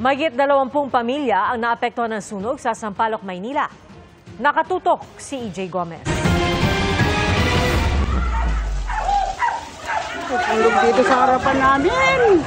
Mahigit 20 pamilya ang naapektuhan ng sunog sa Sampaloc, Maynila. Nakatutok si EJ Gomez. Sunog dito sa harapan namin.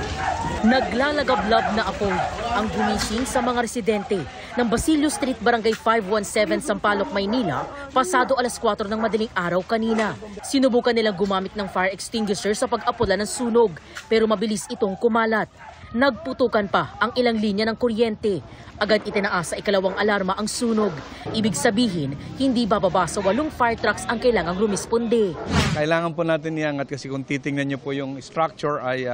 Naglalagablab na apoy ang gumising sa mga residente ng Basilio Street, Barangay 517, Sampaloc, Maynila, pasado alas 4 ng madaling araw kanina. Sinubukan nilang gumamit ng fire extinguisher sa pag-apula ng sunog, pero mabilis itong kumalat. Nagputukan pa ang ilang linya ng kuryente. Agad itinaas sa ikalawang alarma ang sunog. Ibig sabihin, hindi bababa sa 8 fire trucks ang kailangang rumisponde. Kailangan po natin iangat kasi kung titingnan niyo po yung structure ay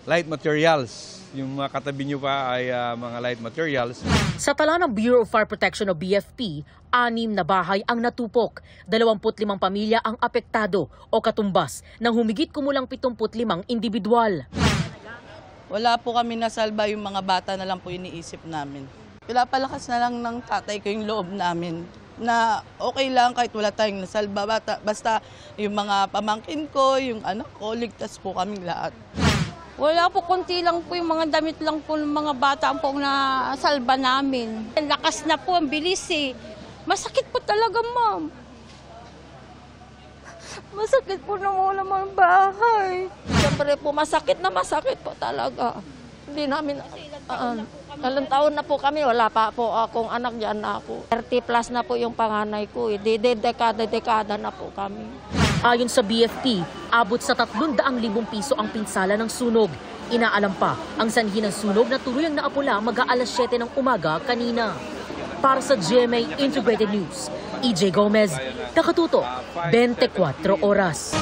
light materials. Yung mga katabi niyo pa ay mga light materials. Sa tala ng Bureau of Fire Protection o BFP, 6 na bahay ang natupok. 25 pamilya ang apektado o katumbas ng humigit kumulang 75 individual. Wala po kami nasalba, yung mga bata na lang po iniisip namin. Pinapalakas na lang ng tatay ko yung loob namin na okay lang kahit wala tayong nasalba. Basta yung mga pamangkin ko, yung anak ko, ligtas po kaming lahat. Wala po, konti lang po yung mga damit lang po ng mga bata po na salba namin. Lakas na po, ang bilis eh. Masakit po talaga, ma'am. Masakit po na wala mga bahay. Siyempre po, masakit po talaga. Hindi namin, ilang taon na po kami, wala pa po akong anak, dyan na ako. 30 plus na po yung panganay ko, dekada na po kami. Ayon sa BFP, abot sa 300,000 piso ang pinsala ng sunog. Inaalam pa ang sanhi ng sunog na tuluyang naapula mag-aalas 7 ng umaga kanina. Para sa GMA Integrated News, EJ Gomez, nakatutok, 24 oras.